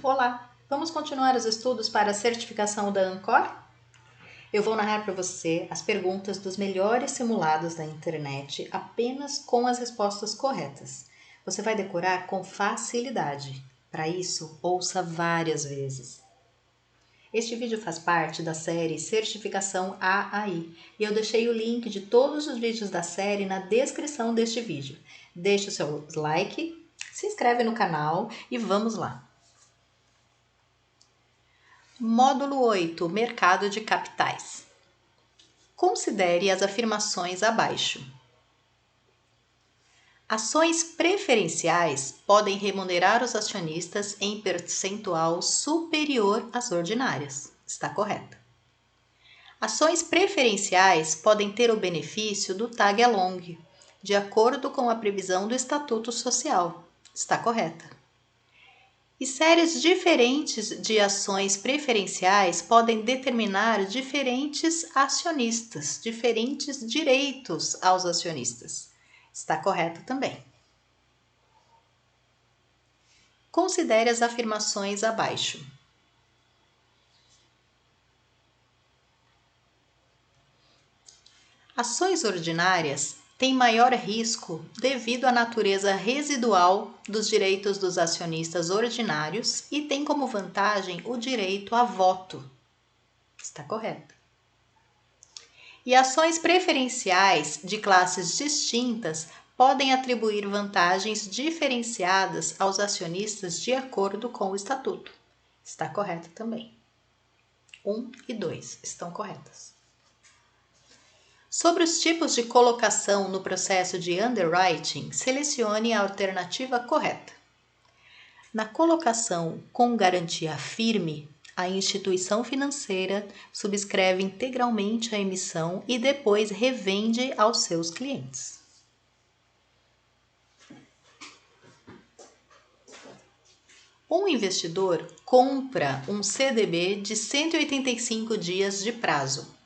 Olá, vamos continuar os estudos para a certificação da Ancor? Eu vou narrar para você as perguntas dos melhores simulados da internet apenas com as respostas corretas. Você vai decorar com facilidade. Para isso, ouça várias vezes. Este vídeo faz parte da série Certificação AAI e eu deixei o link de todos os vídeos da série na descrição deste vídeo. Deixe o seu like, se inscreve no canal e vamos lá! Módulo 8. Mercado de capitais. Considere as afirmações abaixo. Ações preferenciais podem remunerar os acionistas em percentual superior às ordinárias. Está correta. Ações preferenciais podem ter o benefício do tag-along, de acordo com a previsão do Estatuto Social. Está correta. E séries diferentes de ações preferenciais podem determinar diferentes acionistas, diferentes direitos aos acionistas. Está correto também. Considere as afirmações abaixo. Ações ordinárias têm maior risco devido à natureza residual dos direitos dos acionistas ordinários e têm como vantagem o direito a voto. Está correto. E ações preferenciais de classes distintas podem atribuir vantagens diferenciadas aos acionistas de acordo com o estatuto. Está correto também. 1 e 2 estão corretas. Sobre os tipos de colocação no processo de underwriting, selecione a alternativa correta. Na colocação com garantia firme, a instituição financeira subscreve integralmente a emissão e depois revende aos seus clientes. Um investidor compra um CDB de 185 dias de prazo.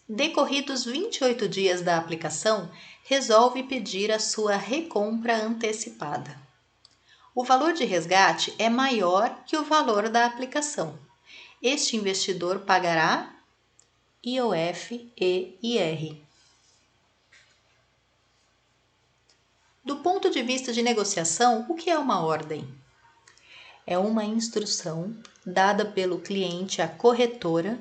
Decorridos 28 dias da aplicação, resolve pedir a sua recompra antecipada. O valor de resgate é maior que o valor da aplicação. Este investidor pagará IOF e IR. Do ponto de vista de negociação, o que é uma ordem? É uma instrução dada pelo cliente à corretora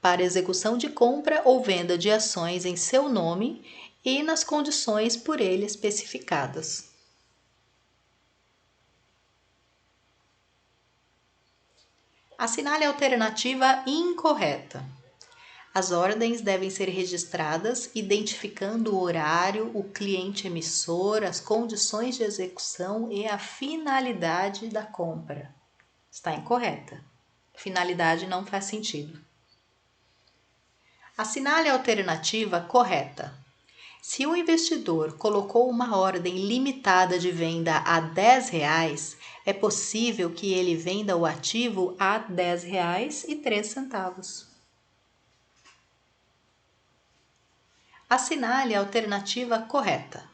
para execução de compra ou venda de ações em seu nome e nas condições por ele especificadas. Assinale a alternativa incorreta. As ordens devem ser registradas identificando o horário, o cliente emissor, as condições de execução e a finalidade da compra. Está incorreta. Finalidade não faz sentido. Assinale a alternativa correta. Se o investidor colocou uma ordem limitada de venda a R$10, é possível que ele venda o ativo a R$10,03. Assinale a alternativa correta.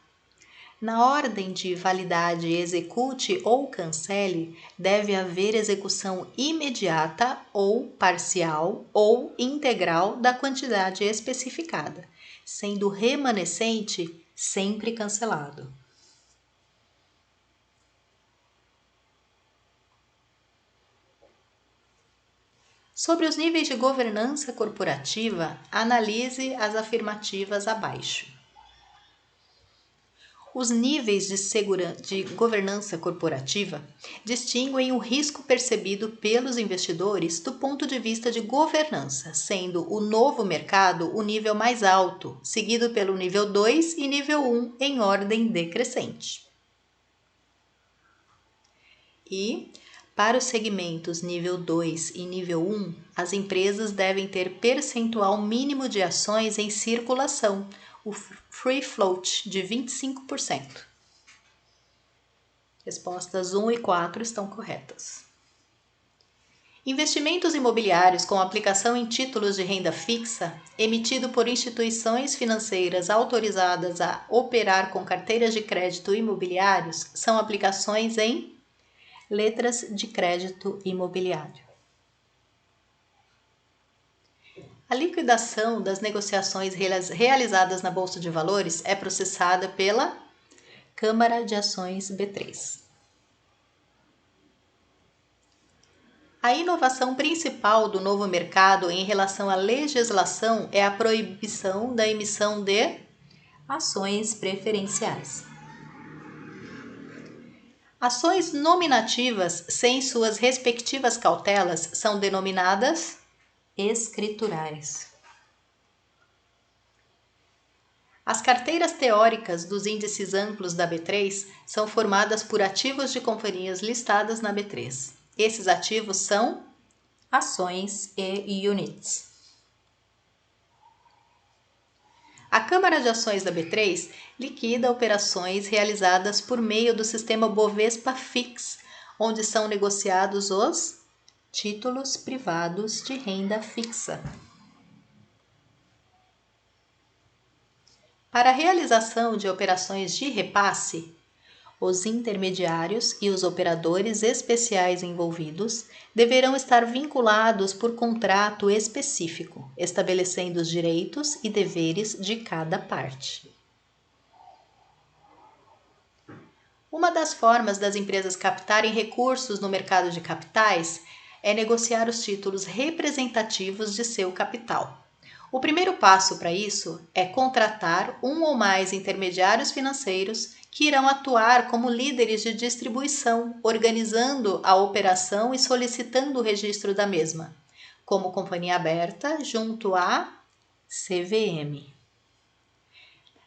Na ordem de validade execute ou cancele, deve haver execução imediata ou parcial ou integral da quantidade especificada, sendo o remanescente sempre cancelado. Sobre os níveis de governança corporativa, analise as afirmativas abaixo. Os níveis de governança corporativa distinguem o risco percebido pelos investidores do ponto de vista de governança, sendo o novo mercado o nível mais alto, seguido pelo nível 2 e nível 1 em ordem decrescente. E, para os segmentos nível 2 e nível 1, as empresas devem ter percentual mínimo de ações em circulação, o free float, de 25%. Respostas 1 e 4 estão corretas. Investimentos imobiliários com aplicação em títulos de renda fixa, emitido por instituições financeiras autorizadas a operar com carteiras de crédito imobiliários, são aplicações em letras de crédito imobiliário. A liquidação das negociações realizadas na Bolsa de Valores é processada pela Câmara de Ações B3. A inovação principal do novo mercado em relação à legislação é a proibição da emissão de ações preferenciais. Ações nominativas sem suas respectivas cautelas são denominadas escriturais. As carteiras teóricas dos índices amplos da B3 são formadas por ativos de companhias listadas na B3. Esses ativos são ações e units. A Câmara de Ações da B3 liquida operações realizadas por meio do sistema Bovespa Fix, onde são negociados os títulos privados de renda fixa. Para a realização de operações de repasse, os intermediários e os operadores especiais envolvidos deverão estar vinculados por contrato específico, estabelecendo os direitos e deveres de cada parte. Uma das formas das empresas captarem recursos no mercado de capitais é negociar os títulos representativos de seu capital. O primeiro passo para isso é contratar um ou mais intermediários financeiros que irão atuar como líderes de distribuição, organizando a operação e solicitando o registro da mesma, como companhia aberta junto à CVM.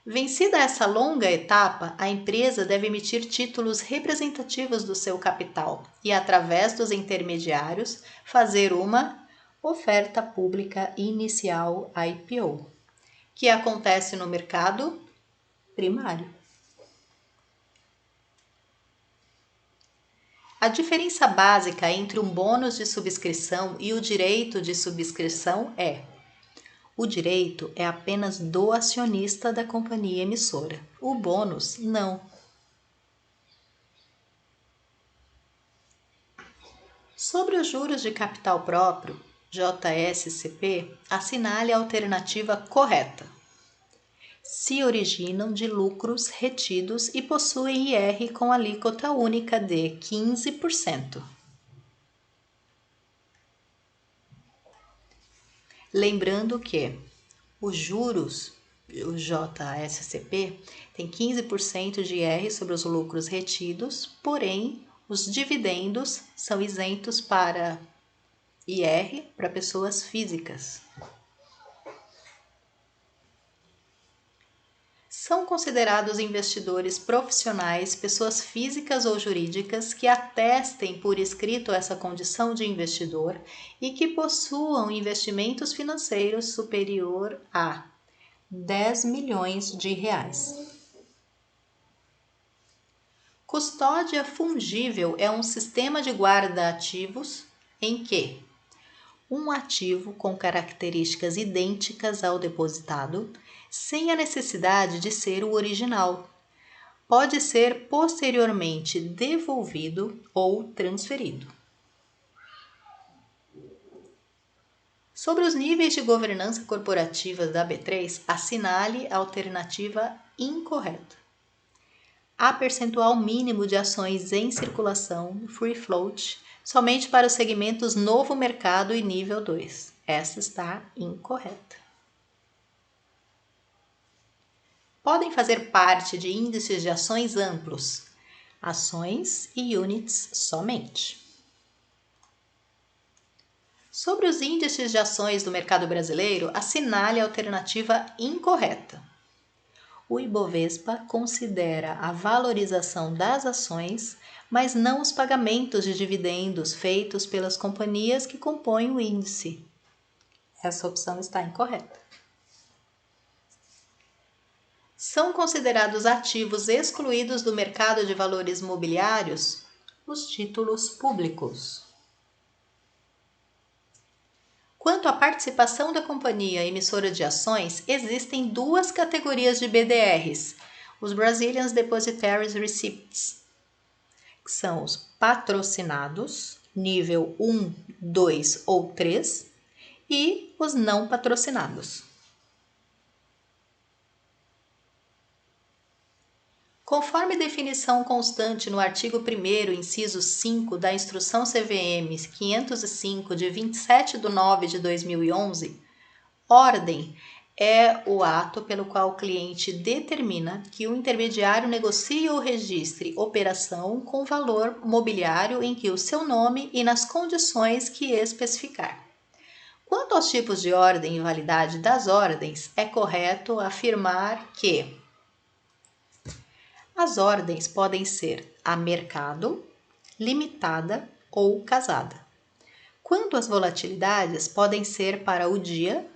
Vencida essa longa etapa, a empresa deve emitir títulos representativos do seu capital e, através dos intermediários, fazer uma oferta pública inicial IPO, que acontece no mercado primário. A diferença básica entre um bônus de subscrição e o direito de subscrição é: o direito é apenas do acionista da companhia emissora, o bônus não. Sobre os juros de capital próprio, JSCP, assinale a alternativa correta. Se originam de lucros retidos e possuem IR com alíquota única de 15%. Lembrando que os juros, o JSCP, tem 15% de IR sobre os lucros retidos, porém, os dividendos são isentos para IR para pessoas físicas. São considerados investidores profissionais pessoas físicas ou jurídicas que atestem por escrito essa condição de investidor e que possuam investimentos financeiros superior a 10 milhões de reais. Custódia fungível é um sistema de guarda ativos em que um ativo com características idênticas ao depositado, sem a necessidade de ser o original, pode ser posteriormente devolvido ou transferido. Sobre os níveis de governança corporativa da B3, assinale a alternativa incorreta. Há percentual mínimo de ações em circulação, free float, somente para os segmentos Novo Mercado e Nível 2. Essa está incorreta. Podem fazer parte de índices de ações amplos, ações e units somente. Sobre os índices de ações do mercado brasileiro, assinale a alternativa incorreta. O Ibovespa considera a valorização das ações, mas não os pagamentos de dividendos feitos pelas companhias que compõem o índice. Essa opção está incorreta. São considerados ativos excluídos do mercado de valores mobiliários os títulos públicos. Quanto à participação da companhia emissora de ações, existem duas categorias de BDRs, os Brazilian Depositary Receipts, que são os patrocinados, nível 1, 2 ou 3, e os não patrocinados. Conforme definição constante no artigo 1º, inciso 5 da Instrução CVM 505, de 27 de nove de 2011, ordem é o ato pelo qual o cliente determina que o intermediário negocie ou registre operação com valor mobiliário em que o seu nome e nas condições que especificar. Quanto aos tipos de ordem e validade das ordens, é correto afirmar que as ordens podem ser a mercado, limitada ou casada. Quanto às volatilidades, podem ser para o dia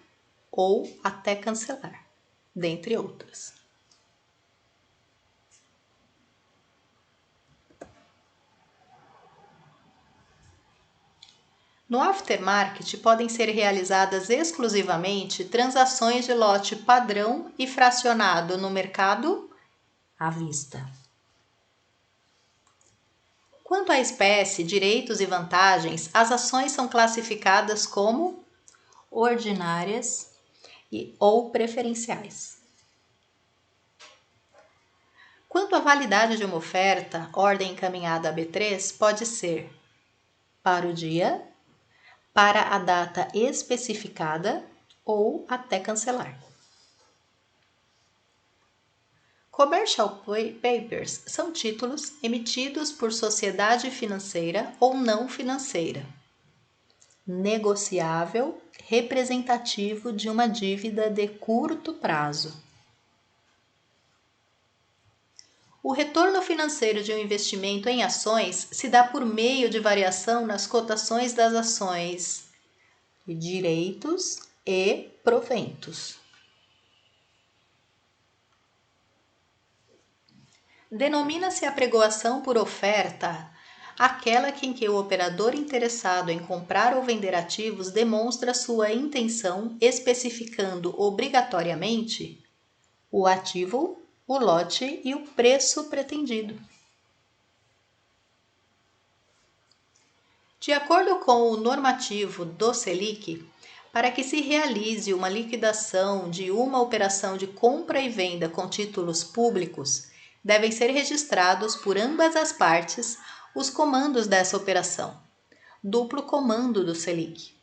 ou até cancelar, dentre outras. No aftermarket, podem ser realizadas exclusivamente transações de lote padrão e fracionado no mercado à vista. Quanto à espécie, direitos e vantagens, as ações são classificadas como ordinárias ou preferenciais. Quanto à validade de uma oferta, ordem encaminhada a B3 pode ser para o dia, para a data especificada ou até cancelar. Commercial Papers são títulos emitidos por sociedade financeira ou não financeira, negociável, representativo de uma dívida de curto prazo. O retorno financeiro de um investimento em ações se dá por meio de variação nas cotações das ações, direitos e proventos. Denomina-se apregoação por oferta aquela em que o operador interessado em comprar ou vender ativos demonstra sua intenção especificando obrigatoriamente o ativo, o lote e o preço pretendido. De acordo com o normativo do Selic, para que se realize uma liquidação de uma operação de compra e venda com títulos públicos, devem ser registrados por ambas as partes os comandos dessa operação, duplo comando do Selic.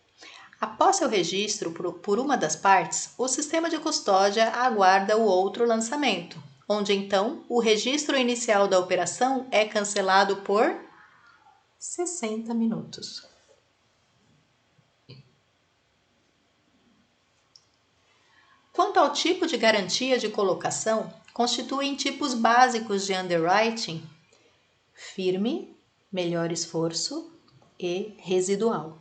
Após seu registro por uma das partes, o sistema de custódia aguarda o outro lançamento, onde então o registro inicial da operação é cancelado por 60 minutos. Quanto ao tipo de garantia de colocação, constituem tipos básicos de underwriting: firme, melhor esforço e residual.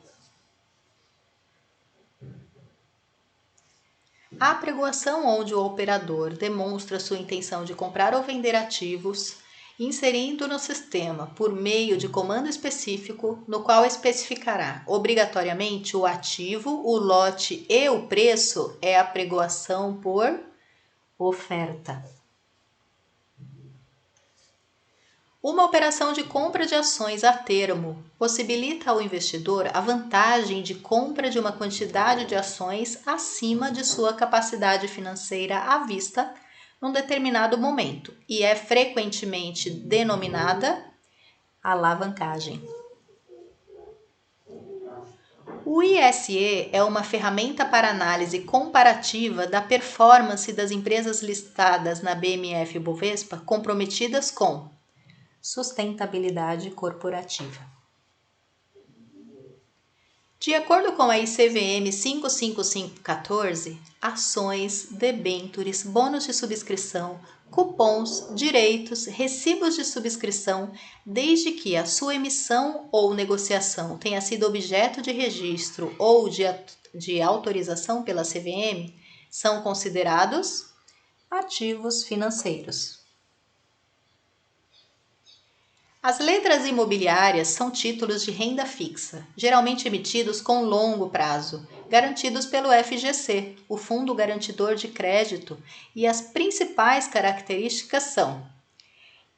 A apregoação onde o operador demonstra sua intenção de comprar ou vender ativos, inserindo no sistema por meio de comando específico, no qual especificará obrigatoriamente o ativo, o lote e o preço, é a apregoação por oferta. Uma operação de compra de ações a termo possibilita ao investidor a vantagem de compra de uma quantidade de ações acima de sua capacidade financeira à vista num determinado momento e é frequentemente denominada alavancagem. O ISE é uma ferramenta para análise comparativa da performance das empresas listadas na BMF/Bovespa comprometidas com sustentabilidade corporativa. De acordo com a ICVM 55514, ações, debêntures, bônus de subscrição, cupons, direitos, recibos de subscrição, desde que a sua emissão ou negociação tenha sido objeto de registro ou de autorização pela CVM, são considerados ativos financeiros. As letras imobiliárias são títulos de renda fixa, geralmente emitidos com longo prazo, garantidos pelo FGC, o Fundo Garantidor de Crédito, e as principais características são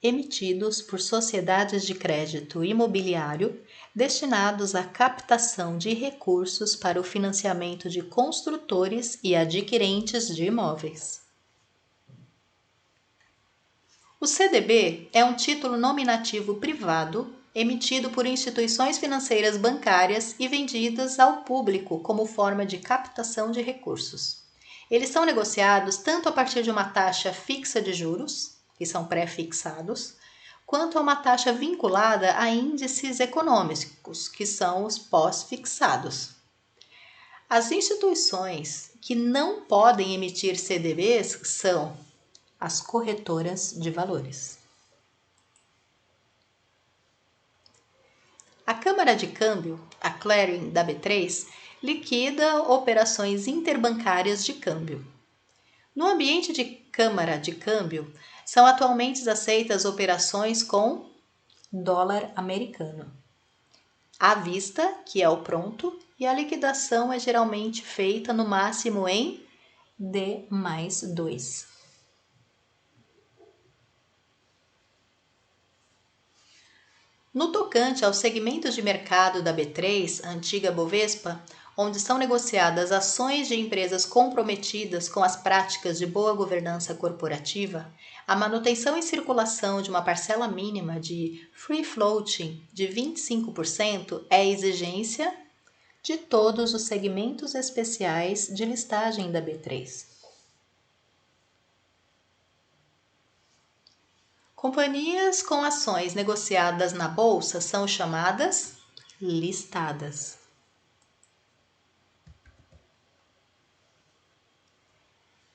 emitidos por sociedades de crédito imobiliário destinados à captação de recursos para o financiamento de construtores e adquirentes de imóveis. O CDB é um título nominativo privado emitido por instituições financeiras bancárias e vendidas ao público como forma de captação de recursos. Eles são negociados tanto a partir de uma taxa fixa de juros, que são pré-fixados, quanto a uma taxa vinculada a índices econômicos, que são os pós-fixados. As instituições que não podem emitir CDBs são as corretoras de valores. A Câmara de Câmbio, a Clearing da B3, liquida operações interbancárias de câmbio. No ambiente de Câmara de Câmbio, são atualmente aceitas operações com dólar americano, à vista, que é o pronto, e a liquidação é geralmente feita no máximo em D+2. No tocante aos segmentos de mercado da B3, antiga Bovespa, onde são negociadas ações de empresas comprometidas com as práticas de boa governança corporativa, a manutenção em circulação de uma parcela mínima de free floating de 25% é exigência de todos os segmentos especiais de listagem da B3. Companhias com ações negociadas na bolsa são chamadas listadas.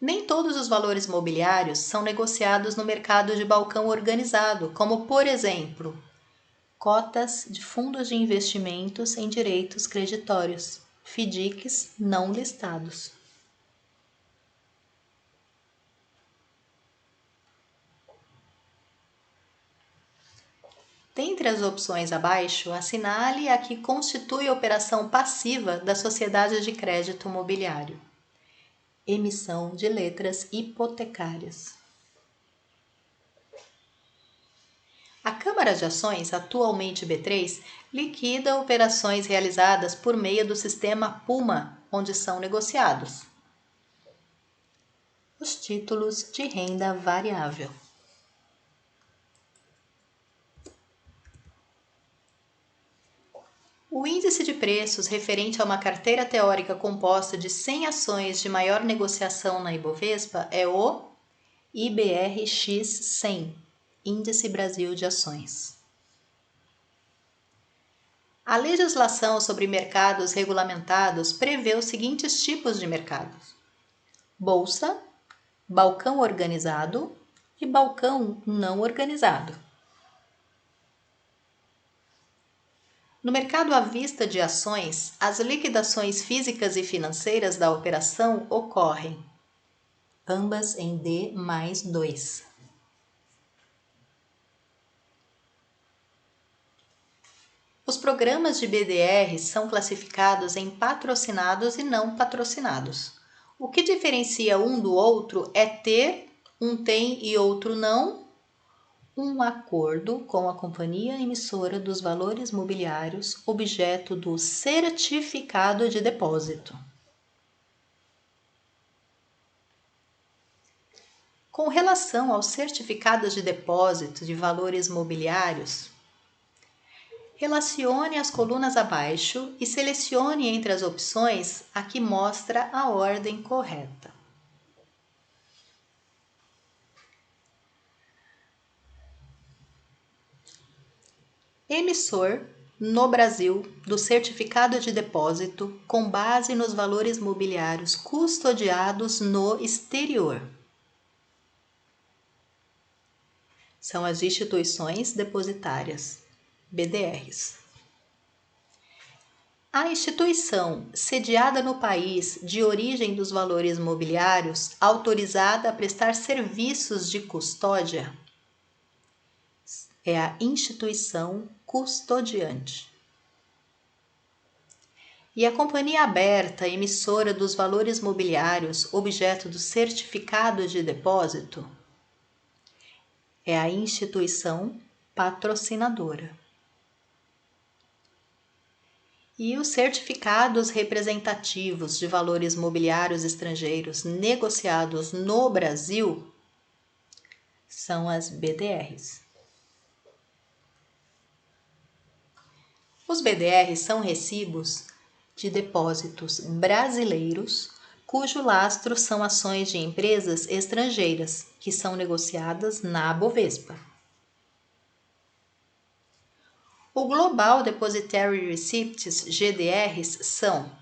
Nem todos os valores mobiliários são negociados no mercado de balcão organizado, como, por exemplo, cotas de fundos de investimentos em direitos creditórios, FDICs não listados. Dentre as opções abaixo, assinale a que constitui a operação passiva da sociedade de crédito mobiliário. Emissão de letras hipotecárias. A Câmara de Ações, atualmente B3, liquida operações realizadas por meio do sistema PUMA, onde são negociados os títulos de renda variável. O índice de preços referente a uma carteira teórica composta de 100 ações de maior negociação na Ibovespa é o IBRX-100, Índice Brasil de Ações. A legislação sobre mercados regulamentados prevê os seguintes tipos de mercados: bolsa, balcão organizado e balcão não organizado. No mercado à vista de ações, as liquidações físicas e financeiras da operação ocorrem, ambas em D+2. Os programas de BDR são classificados em patrocinados e não patrocinados. O que diferencia um do outro é ter, um tem e outro não, um acordo com a companhia emissora dos valores mobiliários, objeto do certificado de depósito. Com relação aos certificados de depósito de valores mobiliários, relacione as colunas abaixo e selecione entre as opções a que mostra a ordem correta. Emissor, no Brasil, do certificado de depósito com base nos valores mobiliários custodiados no exterior. São as instituições depositárias, BDRs. A instituição sediada no país de origem dos valores mobiliários autorizada a prestar serviços de custódia é a instituição custodiante. E a companhia aberta, emissora dos valores mobiliários, objeto do certificado de depósito, é a instituição patrocinadora. E os certificados representativos de valores mobiliários estrangeiros negociados no Brasil são as BDRs. Os BDRs são recibos de depósitos brasileiros cujo lastro são ações de empresas estrangeiras que são negociadas na Bovespa. O Global Depositary Receipts, GDRs, são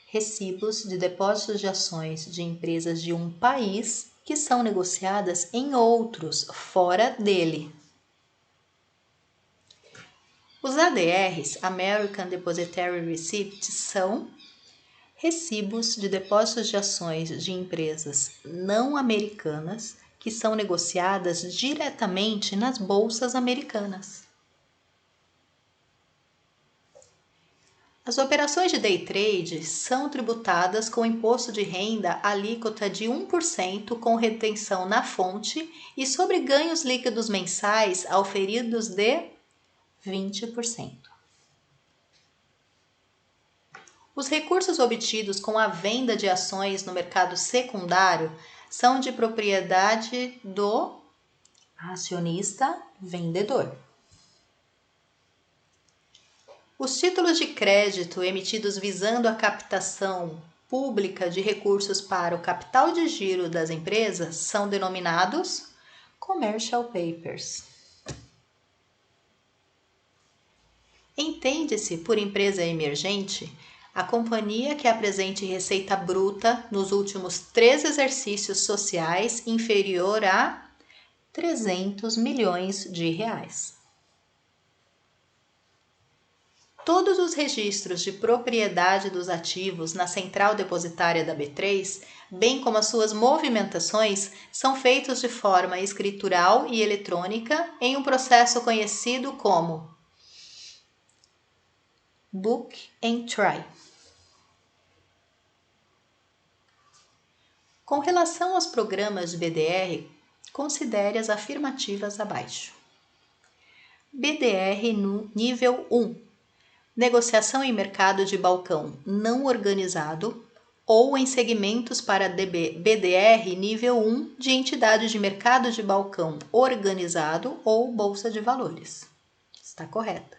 recibos de depósitos de ações de empresas de um país que são negociadas em outros fora dele. Os ADRs, American Depositary Receipts, são recibos de depósitos de ações de empresas não americanas que são negociadas diretamente nas bolsas americanas. As operações de day trade são tributadas com imposto de renda alíquota de 1% com retenção na fonte e sobre ganhos líquidos mensais auferidos de 20%. Os recursos obtidos com a venda de ações no mercado secundário são de propriedade do acionista vendedor. Os títulos de crédito emitidos visando a captação pública de recursos para o capital de giro das empresas são denominados commercial papers. Entende-se por empresa emergente a companhia que apresente receita bruta nos últimos 3 exercícios sociais inferior a 300 milhões de reais. Todos os registros de propriedade dos ativos na central depositária da B3, bem como as suas movimentações, são feitos de forma escritural e eletrônica em um processo conhecido como Book Entry. Com relação aos programas de BDR, considere as afirmativas abaixo. BDR no nível 1. Negociação em mercado de balcão não organizado ou em segmentos para BDR nível 1 de entidade de mercado de balcão organizado ou bolsa de valores. Está correta.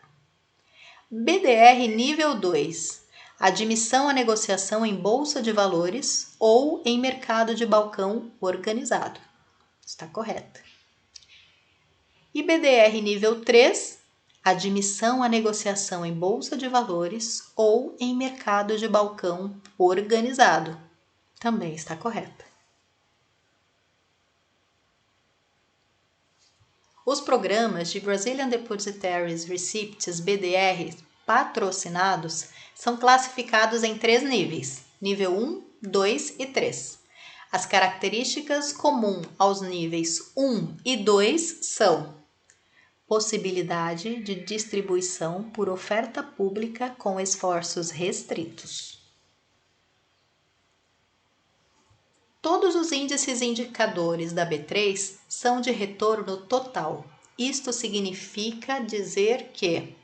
BDR nível 2. Admissão à negociação em bolsa de valores ou em mercado de balcão organizado. Está correta. E BDR nível 3. Admissão à negociação em bolsa de valores ou em mercado de balcão organizado. Também está correta. Os programas de Brazilian Depositary Receipts, BDR, patrocinados são classificados em 3 níveis, nível 1, 2 e 3. As características comuns aos níveis 1 e 2 são possibilidade de distribuição por oferta pública com esforços restritos. Todos os índices indicadores da B3 são de retorno total. Isto significa dizer que,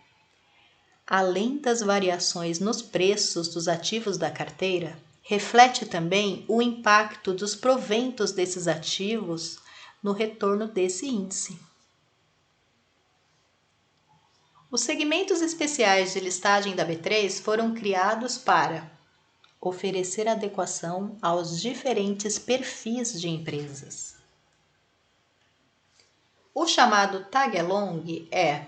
além das variações nos preços dos ativos da carteira, reflete também o impacto dos proventos desses ativos no retorno desse índice. Os segmentos especiais de listagem da B3 foram criados para oferecer adequação aos diferentes perfis de empresas. O chamado tag-along é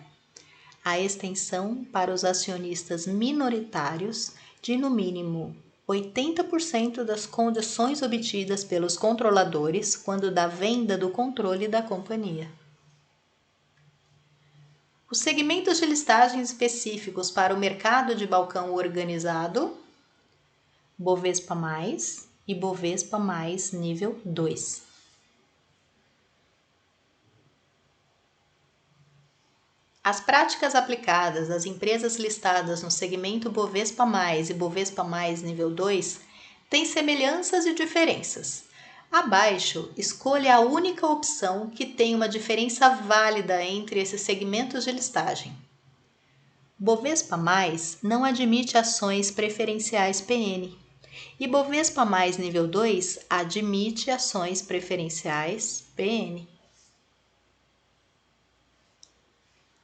a extensão para os acionistas minoritários de no mínimo 80% das condições obtidas pelos controladores quando da venda do controle da companhia. Os segmentos de listagem específicos para o mercado de balcão organizado, Bovespa+, e Bovespa+, nível 2. As práticas aplicadas às empresas listadas no segmento Bovespa+, e Bovespa+, nível 2 têm semelhanças e diferenças. Abaixo, escolha a única opção que tem uma diferença válida entre esses segmentos de listagem. Bovespa+, não admite ações preferenciais PN. E Bovespa+, nível 2 admite ações preferenciais PN.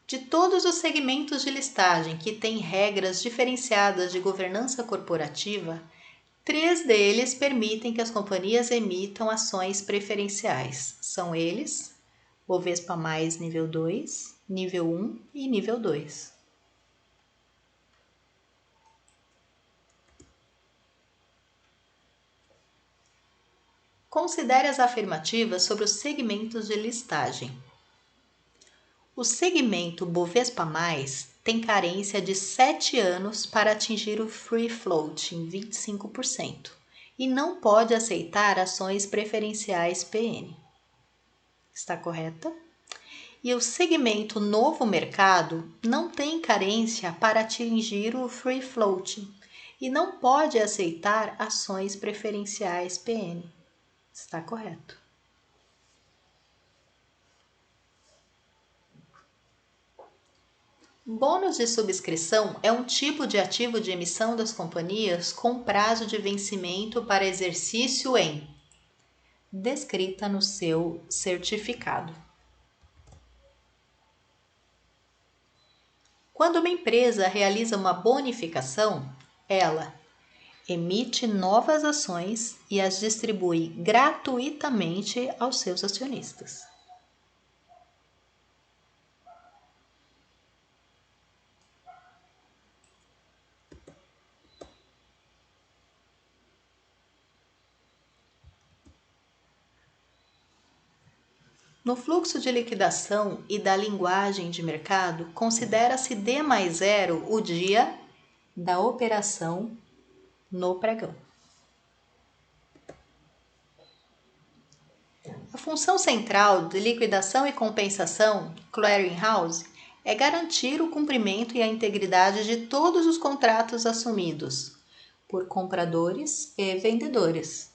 De todos os segmentos de listagem que têm regras diferenciadas de governança corporativa, 3 deles permitem que as companhias emitam ações preferenciais. São eles: Bovespa+, nível 2, nível 1 e nível 2. Considere as afirmativas sobre os segmentos de listagem. O segmento Bovespa+, tem carência de 7 anos para atingir o free float em 25% e não pode aceitar ações preferenciais PN. Está correta? E o segmento Novo Mercado não tem carência para atingir o free float e não pode aceitar ações preferenciais PN. Está correto. Bônus de subscrição é um tipo de ativo de emissão das companhias com prazo de vencimento para exercício descrita no seu certificado. Quando uma empresa realiza uma bonificação, ela emite novas ações e as distribui gratuitamente aos seus acionistas. No fluxo de liquidação e da linguagem de mercado, considera-se D mais 0 o dia da operação no pregão. A função central de liquidação e compensação, clearing house, é garantir o cumprimento e a integridade de todos os contratos assumidos por compradores e vendedores.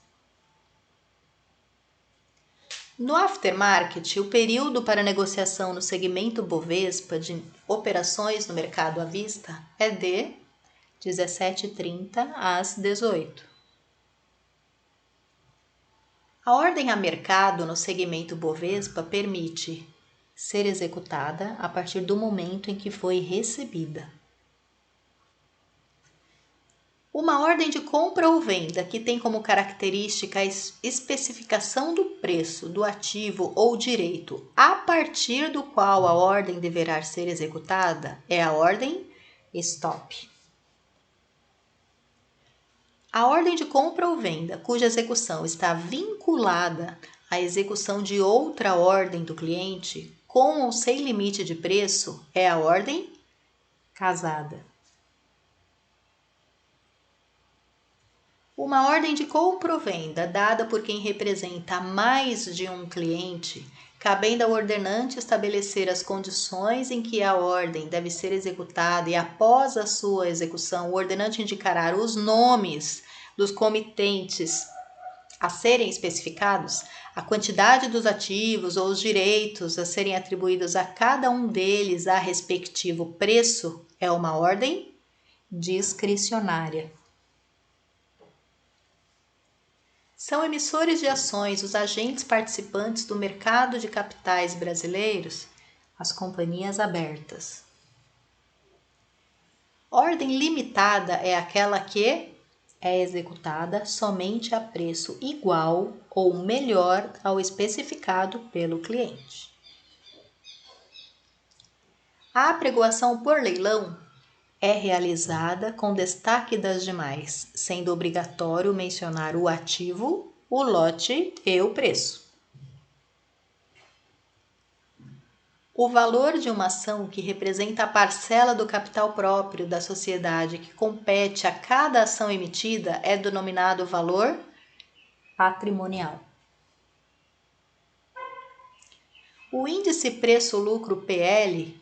No aftermarket, o período para negociação no segmento Bovespa de operações no mercado à vista é de 17h30 às 18h. A ordem a mercado no segmento Bovespa permite ser executada a partir do momento em que foi recebida. Uma ordem de compra ou venda que tem como característica a especificação do preço do ativo ou direito a partir do qual a ordem deverá ser executada é a ordem stop. A ordem de compra ou venda cuja execução está vinculada à execução de outra ordem do cliente com ou sem limite de preço é a ordem casada. Uma ordem de compra ou venda dada por quem representa mais de um cliente, cabendo ao ordenante estabelecer as condições em que a ordem deve ser executada e após a sua execução, o ordenante indicará os nomes dos comitentes a serem especificados, a quantidade dos ativos ou os direitos a serem atribuídos a cada um deles a respectivo preço, é uma ordem discricionária. São emissores de ações os agentes participantes do mercado de capitais brasileiros, as companhias abertas. Ordem limitada é aquela que é executada somente a preço igual ou melhor ao especificado pelo cliente. A apregoação por leilão é realizada com destaque das demais, sendo obrigatório mencionar o ativo, o lote e o preço. O valor de uma ação que representa a parcela do capital próprio da sociedade que compete a cada ação emitida é denominado valor patrimonial. O índice preço-lucro PL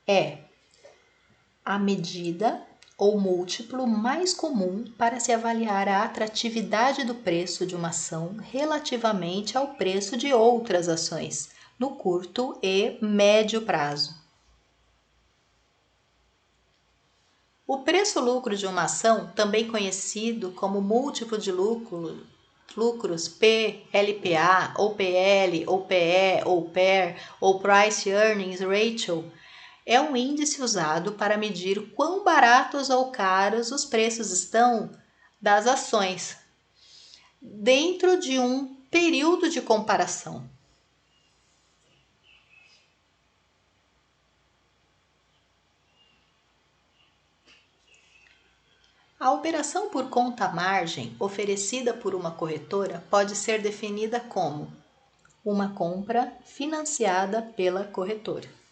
é a medida ou múltiplo mais comum para se avaliar a atratividade do preço de uma ação relativamente ao preço de outras ações, no curto e médio prazo. O preço-lucro de uma ação, também conhecido como múltiplo de lucros P, LPA, ou PL, ou PE, ou PER, ou Price Earnings Ratio, é um índice usado para medir quão baratos ou caros os preços estão das ações dentro de um período de comparação. A operação por conta-margem oferecida por uma corretora pode ser definida como uma compra financiada pela corretora.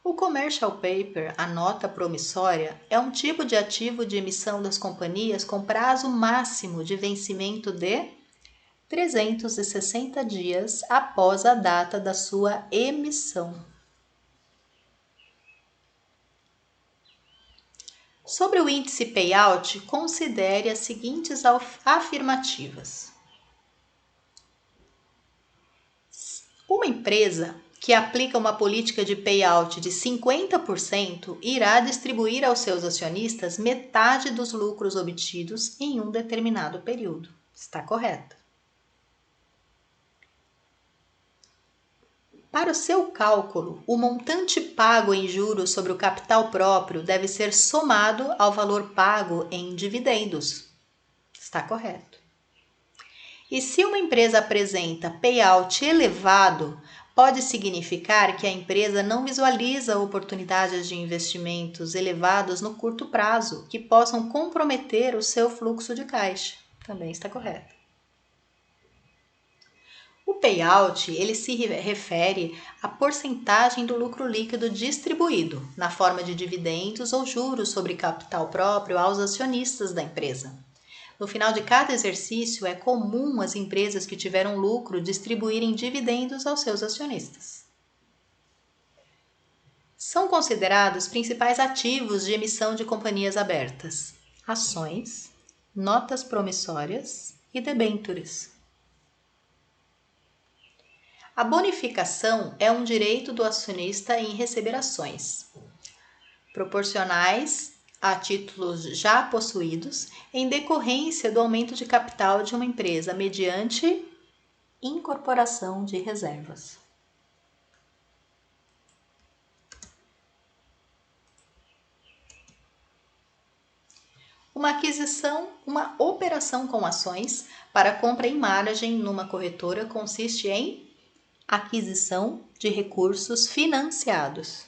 O commercial paper, a nota promissória, é um tipo de ativo de emissão das companhias com prazo máximo de vencimento de 360 dias após a data da sua emissão. Sobre o índice payout, considere as seguintes afirmativas. Uma empresa que aplica uma política de payout de 50% irá distribuir aos seus acionistas metade dos lucros obtidos em um determinado período. Está correto. Para o seu cálculo, o montante pago em juros sobre o capital próprio deve ser somado ao valor pago em dividendos. Está correto. E se uma empresa apresenta payout elevado, pode significar que a empresa não visualiza oportunidades de investimentos elevados no curto prazo que possam comprometer o seu fluxo de caixa. Também está correto. O payout, ele se refere à porcentagem do lucro líquido distribuído, na forma de dividendos ou juros sobre capital próprio aos acionistas da empresa. No final de cada exercício, é comum as empresas que tiveram lucro distribuírem dividendos aos seus acionistas. São considerados principais ativos de emissão de companhias abertas: ações, notas promissórias e debêntures. A bonificação é um direito do acionista em receber ações proporcionais a títulos já possuídos em decorrência do aumento de capital de uma empresa mediante incorporação de reservas. Uma operação com ações para compra em margem numa corretora consiste em aquisição de recursos financiados.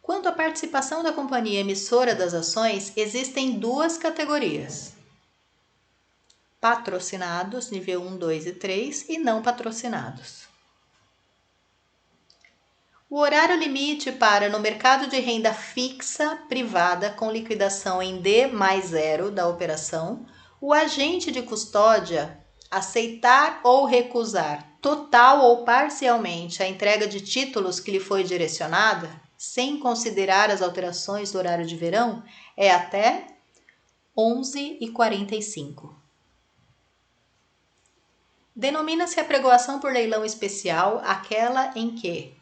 Quanto à participação da companhia emissora das ações, existem duas categorias: patrocinados, nível 1, 2 e 3, e não patrocinados. O horário limite para, no mercado de renda fixa privada com liquidação em D+0 da operação, o agente de custódia aceitar ou recusar total ou parcialmente a entrega de títulos que lhe foi direcionada, sem considerar as alterações do horário de verão, é até 11h45. Denomina-se apregoação por leilão especial aquela em que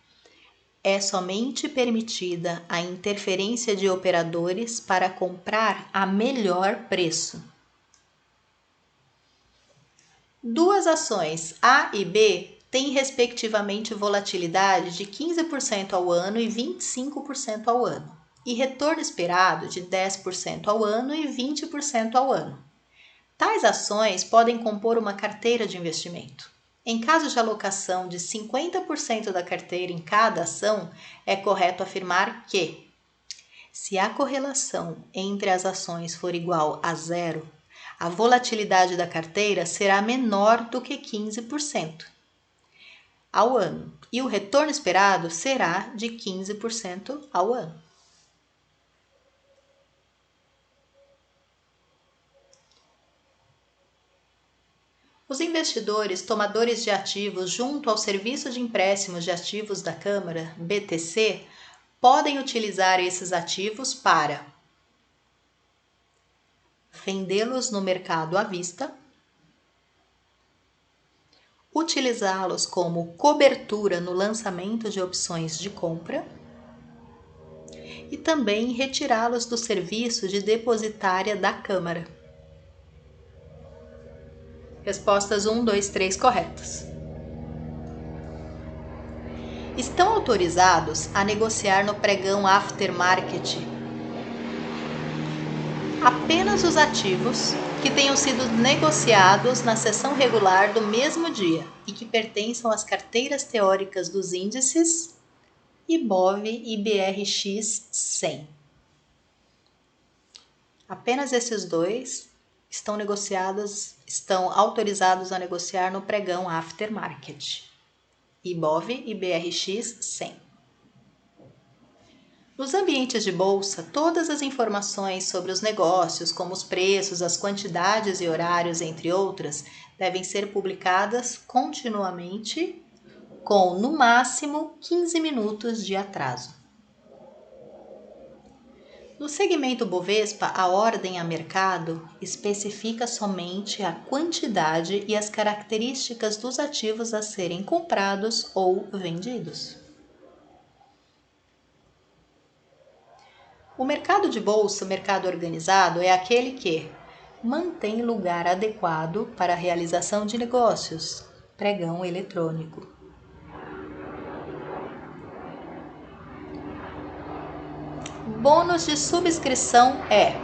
é somente permitida a interferência de operadores para comprar a melhor preço. Duas ações A e B têm respectivamente volatilidade de 15% ao ano e 25% ao ano, e retorno esperado de 10% ao ano e 20% ao ano. Tais ações podem compor uma carteira de investimento. Em caso de alocação de 50% da carteira em cada ação, é correto afirmar que, se a correlação entre as ações for igual a 0, a volatilidade da carteira será menor do que 15% ao ano, e o retorno esperado será de 15% ao ano. Os investidores tomadores de ativos junto ao Serviço de Empréstimos de Ativos da Câmara, BTC, podem utilizar esses ativos para vendê-los no mercado à vista, utilizá-los como cobertura no lançamento de opções de compra e também retirá-los do serviço de depositária da Câmara. Respostas 1, 2, 3 corretas. Estão autorizados a negociar no pregão aftermarket apenas os ativos que tenham sido negociados na sessão regular do mesmo dia e que pertençam às carteiras teóricas dos índices IBOV e BRX 100. Apenas esses dois estão autorizados a negociar no pregão aftermarket, IBOV e BRX 100. Nos ambientes de bolsa, todas as informações sobre os negócios, como os preços, as quantidades e horários, entre outras, devem ser publicadas continuamente, com, no máximo, 15 minutos de atraso. No segmento Bovespa, a ordem a mercado especifica somente a quantidade e as características dos ativos a serem comprados ou vendidos. O mercado de bolsa, o mercado organizado, é aquele que mantém lugar adequado para a realização de negócios, pregão eletrônico. Bônus de subscrição é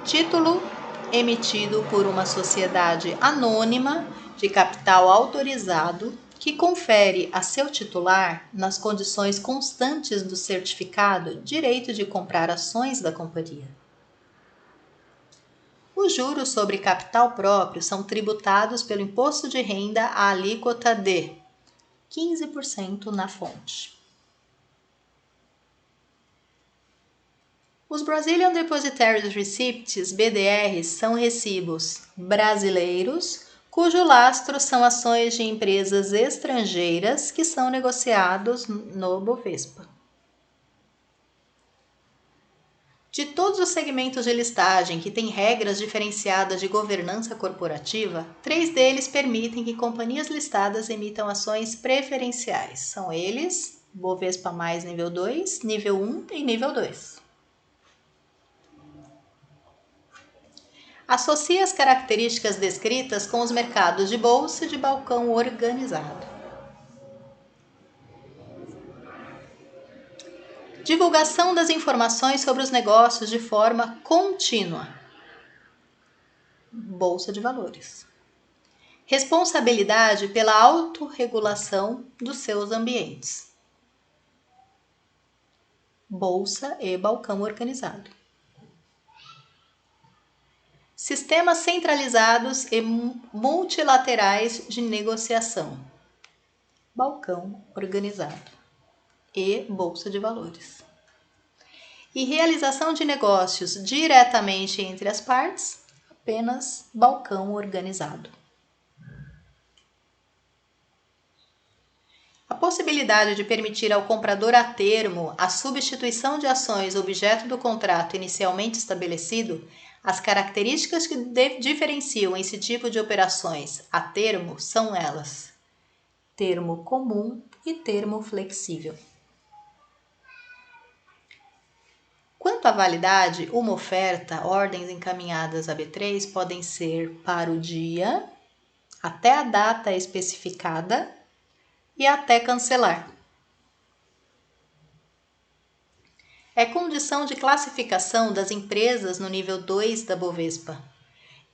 título emitido por uma sociedade anônima de capital autorizado que confere a seu titular, nas condições constantes do certificado, direito de comprar ações da companhia. Os juros sobre capital próprio são tributados pelo imposto de renda à alíquota de 15% na fonte. Os Brazilian Depositary Receipts, BDRs, são recibos brasileiros cujo lastro são ações de empresas estrangeiras que são negociados no Bovespa. De todos os segmentos de listagem que têm regras diferenciadas de governança corporativa, 3 deles permitem que companhias listadas emitam ações preferenciais. São eles, Bovespa mais nível 2, nível 1 e nível 2. Associe as características descritas com os mercados de bolsa e de balcão organizado. Divulgação das informações sobre os negócios de forma contínua. Bolsa de valores. Responsabilidade pela autorregulação dos seus ambientes. Bolsa e balcão organizado. Sistemas centralizados e multilaterais de negociação. Balcão organizado e bolsa de valores. E realização de negócios diretamente entre as partes, apenas balcão organizado. A possibilidade de permitir ao comprador a termo a substituição de ações objeto do contrato inicialmente estabelecido. As características que diferenciam esse tipo de operações a termo são elas: termo comum e termo flexível. Quanto à validade, uma oferta, ordens encaminhadas a B3 podem ser para o dia, até a data especificada e até cancelar. É condição de classificação das empresas no nível 2 da Bovespa.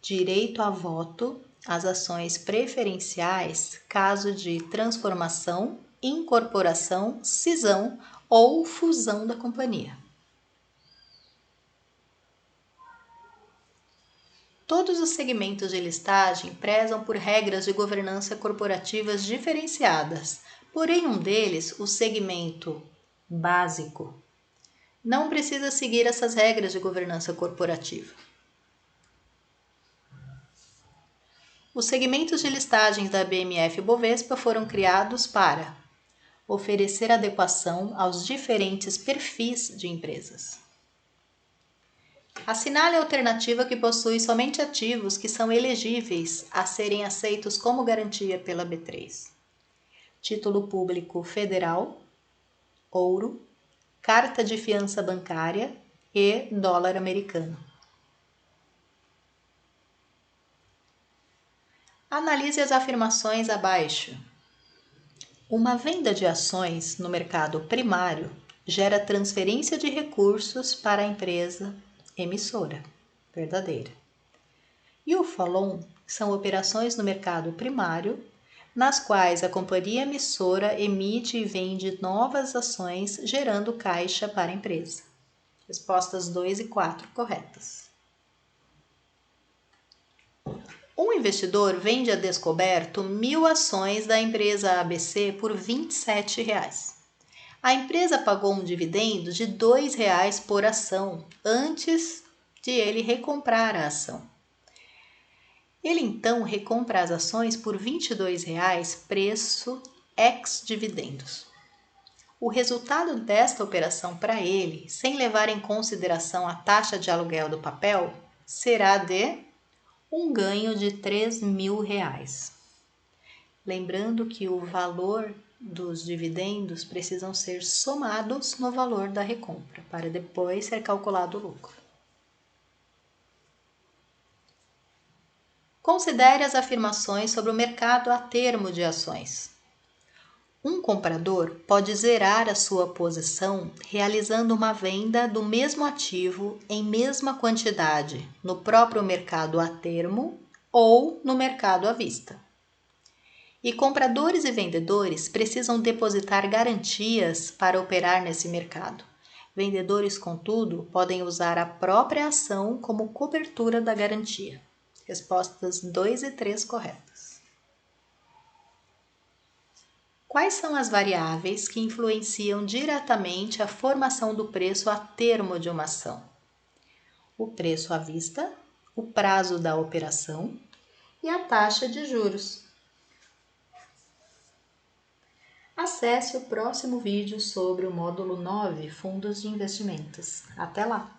Direito a voto às ações preferenciais, caso de transformação, incorporação, cisão ou fusão da companhia. Todos os segmentos de listagem prezam por regras de governança corporativas diferenciadas, porém um deles, o segmento básico, não precisa seguir essas regras de governança corporativa. Os segmentos de listagens da BMF-Bovespa foram criados para oferecer adequação aos diferentes perfis de empresas. Assinale a alternativa que possui somente ativos que são elegíveis a serem aceitos como garantia pela B3. Título público federal, ouro, carta de fiança bancária e dólar americano. Analise as afirmações abaixo. Uma venda de ações no mercado primário gera transferência de recursos para a empresa emissora. Verdadeira. E o follow-on são operações no mercado primário, nas quais a companhia emissora emite e vende novas ações, gerando caixa para a empresa. Respostas 2 e 4 corretas. Um investidor vende a descoberto 1.000 ações da empresa ABC por R$ 27. A empresa pagou um dividendo de R$ 2 por ação antes de ele recomprar a ação. Ele então recompra as ações por R$ 22, preço ex-dividendos. O resultado desta operação para ele, sem levar em consideração a taxa de aluguel do papel, será de um ganho de R$ 3.000. Lembrando que o valor dos dividendos precisam ser somados no valor da recompra, para depois ser calculado o lucro. Considere as afirmações sobre o mercado a termo de ações. Um comprador pode zerar a sua posição realizando uma venda do mesmo ativo em mesma quantidade no próprio mercado a termo ou no mercado à vista. E compradores e vendedores precisam depositar garantias para operar nesse mercado. Vendedores, contudo, podem usar a própria ação como cobertura da garantia. Respostas 2 e 3 corretas. Quais são as variáveis que influenciam diretamente a formação do preço a termo de uma ação? O preço à vista, o prazo da operação e a taxa de juros. Acesse o próximo vídeo sobre o módulo 9, Fundos de Investimentos. Até lá!